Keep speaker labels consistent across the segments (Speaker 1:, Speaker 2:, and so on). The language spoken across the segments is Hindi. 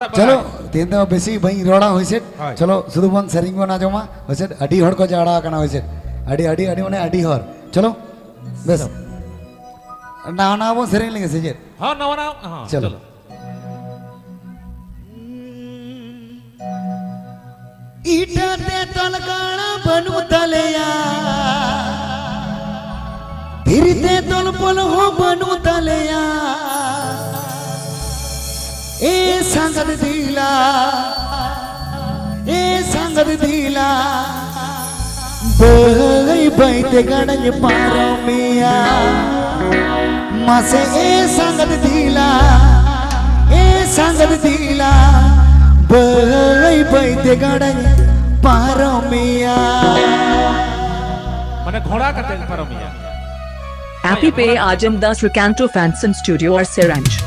Speaker 1: चलो तीन तो बेसी भाई रोड़ा होइसे चलो शुद्ध बन सेरिंग बना जमा होइसे अडी हर को जाड़ा कना होइसे अडी अडी अडी माने अडी हर चलो बस ना ना वो सेरिंग लेंगे से
Speaker 2: हां ना ना हां
Speaker 1: चलो
Speaker 3: ईटा ते तलकाणा बनू तलया फिरते तल पल हो बनू तलया ए संगत दिला बई बैते गणज पारमिया मासे ए संगत दिला बई बैते गणज पारमिया
Speaker 2: माने घोड़ा का तेल पारमिया
Speaker 4: Happy Pay Ajamdas Recanto Fanson Studio or Seranj.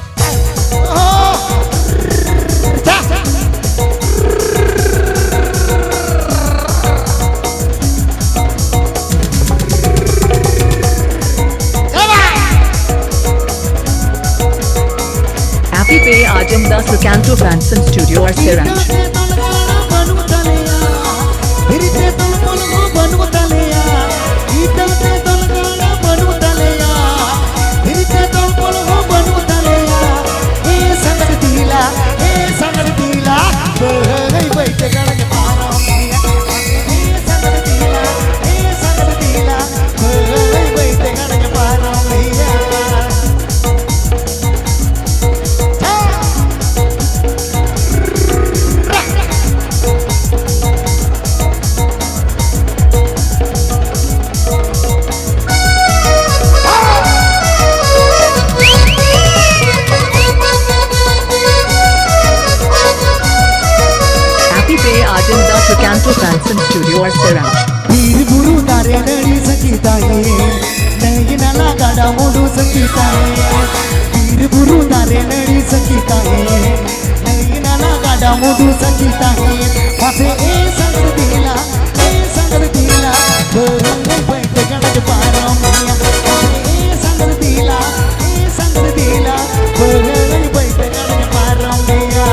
Speaker 4: Happy Pay Ajamdas Recanto Fanson Studio or Seranj. Ajamdas Recanto Fanson Studio or Seranj.
Speaker 3: वीर गुरु तारे नड़ी संगीता है नहीं नाला गाड़ा मोडू संगीता है वीर गुरु तारे नड़ी संगीता है नहीं नाला गाड़ा मोडू संगीता है मासे ए संग दिला बरंग बैठ गणज पारमिया मासे ए संग दिला बरंग बैठ गणज पारमिया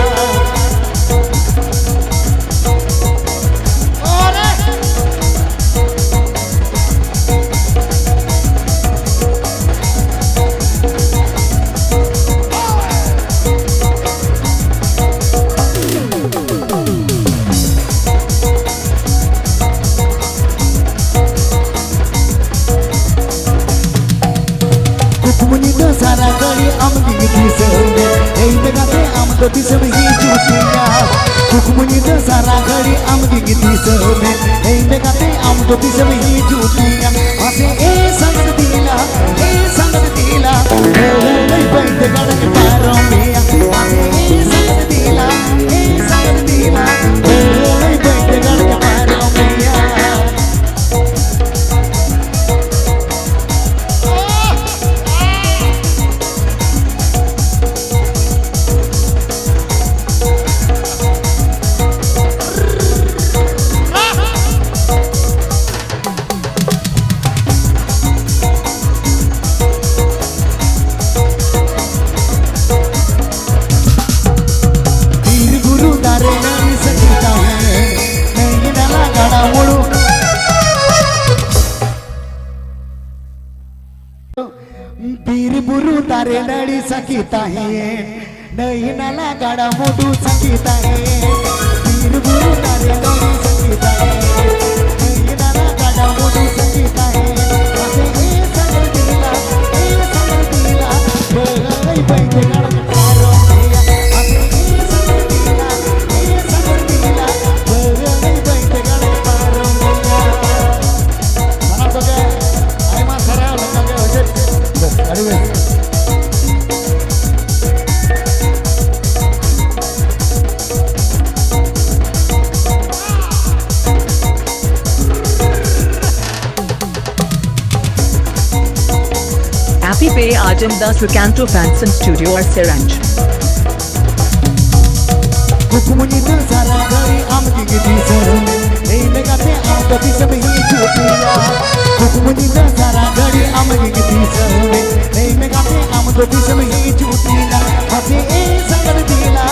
Speaker 3: सारा गड़ी आम गिनती सहने ऐ लगाते आम गति सब ही चूतिया कुकमुनी तो सारा गड़ी आम गिनती सहने ऐ लगाते आम गति सब ही चूतिया मासे ए संग दिला ए बैठ गणज पारमिया मासे ए संग दिला ए बैठ गणज पारमिया पीर बुरु तारे नड़ी सकीता है नहीं नाला गाड़ा मोटू सकीता है पीर बुरु तारे नड़ी सकीता है नहीं नाला गाड़ा मोटू सकीता है मासे ए संग दिला बई बैठ गणज पारमिया मासे ए संग दिला बई बैठ गणज पारमिया mana to ke ai ma sara langa ke hoje अरे वे
Speaker 4: Happy Pay Ajamdas Recanto Fanson Studio or Seranj.
Speaker 3: कुकमुनी तो सारा गड़ी आम गिनती सहने ऐ लगाते आम गति सब ही चूतिया कुकमुनी तो सारा गड़ी आम गिनती सहने ऐ लगाते आम गति सब ही चूतिया मासे ए संग दिला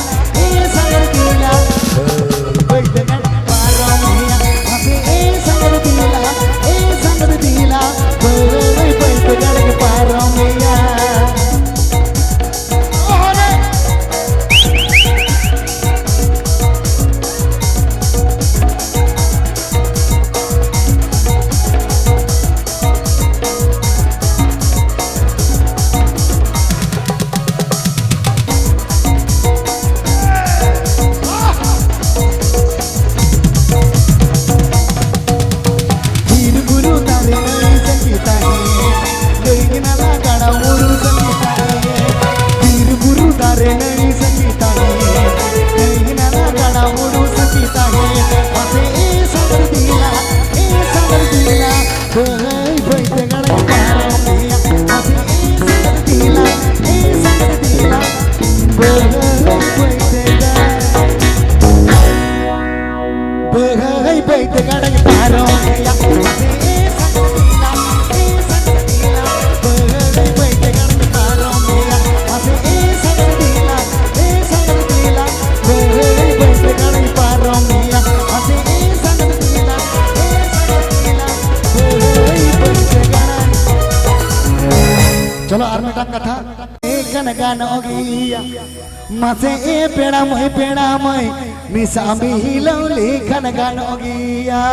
Speaker 3: Mase e peda mai misami hilau lekhan ganogia.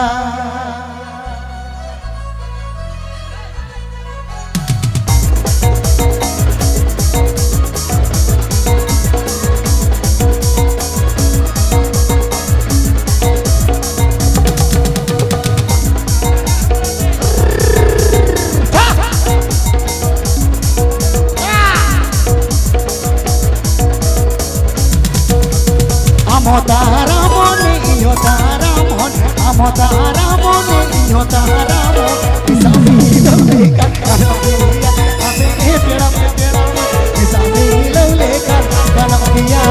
Speaker 3: Amotaramone inyotaramon misami hilau lekhan ganogia. Mase e peda mai misami hilau lekhan ganogia.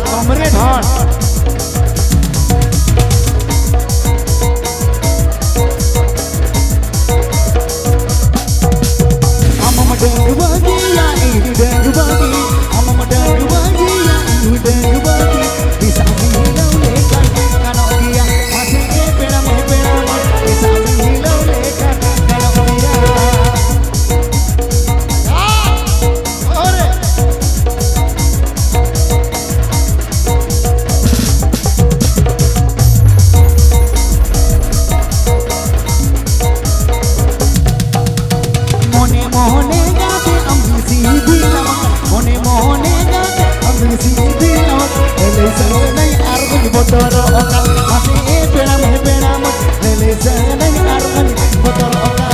Speaker 3: Comrade hon. Amam deng bagi ya ini deng bagi. Amam deng bagi ya ini deng bagi. Bisa hilau lekhan ganogia. Masih peda mai bisa hilau lekhan ganogia. Ore. Mone mone gaate ambisi dilam mone mone gaate ambisi dilam ele sanai argun botoro oka mase e peda mai ele sanai argun botoro oka.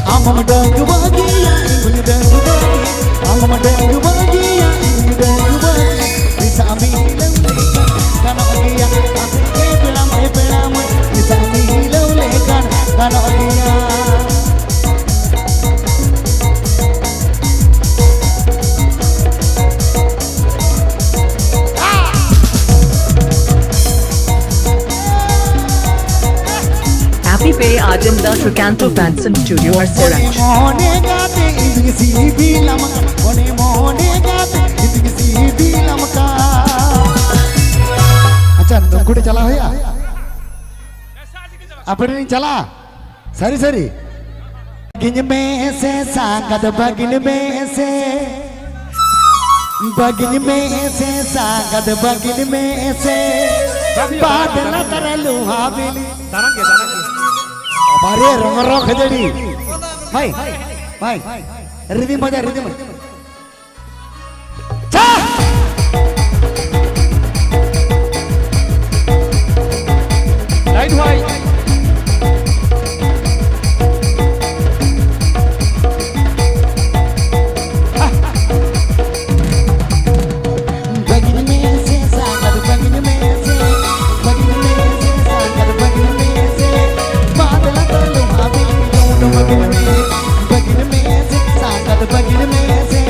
Speaker 3: Amam deng bagi ya ini deng bagi. Amam deng bagi ya ini deng bagi. Bisa hilau lekhan ganogia. Mase e peda mai bisa hilau lekhan ganogia.
Speaker 4: Happy Pay Ajam Das Recanto Fanson Studio or Siraj.
Speaker 3: Mone gaate indisi dilam mone mone gaate indisi dilam ka.
Speaker 1: अच्छा नमकुड़े चला हो या अपने नहीं चला सरी सरी
Speaker 3: बगिन में से सांगत बगिन में से सांगत बगिन में से बादल तरलू हाबिली.
Speaker 2: Tarangge, tarangge.
Speaker 1: हमारे रंग रंग खजड़ी भाई भाई रिदम बजा रिदम
Speaker 2: Light white.
Speaker 3: बगिन में से सांगत बगिन में से सांगत बगिन में से बादल तरलू हाबिली. बगिन में से सांगत बगिन में से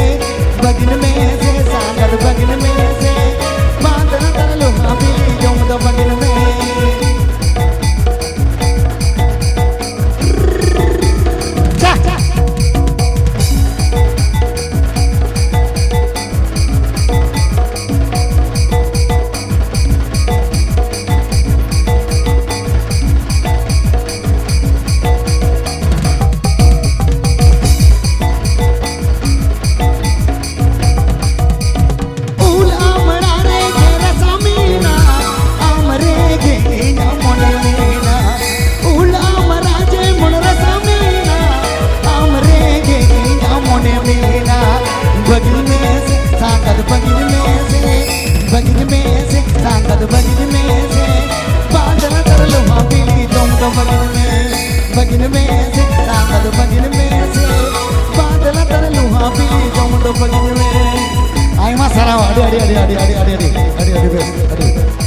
Speaker 1: adi adi adi adi adi adi adi adi adi adi adi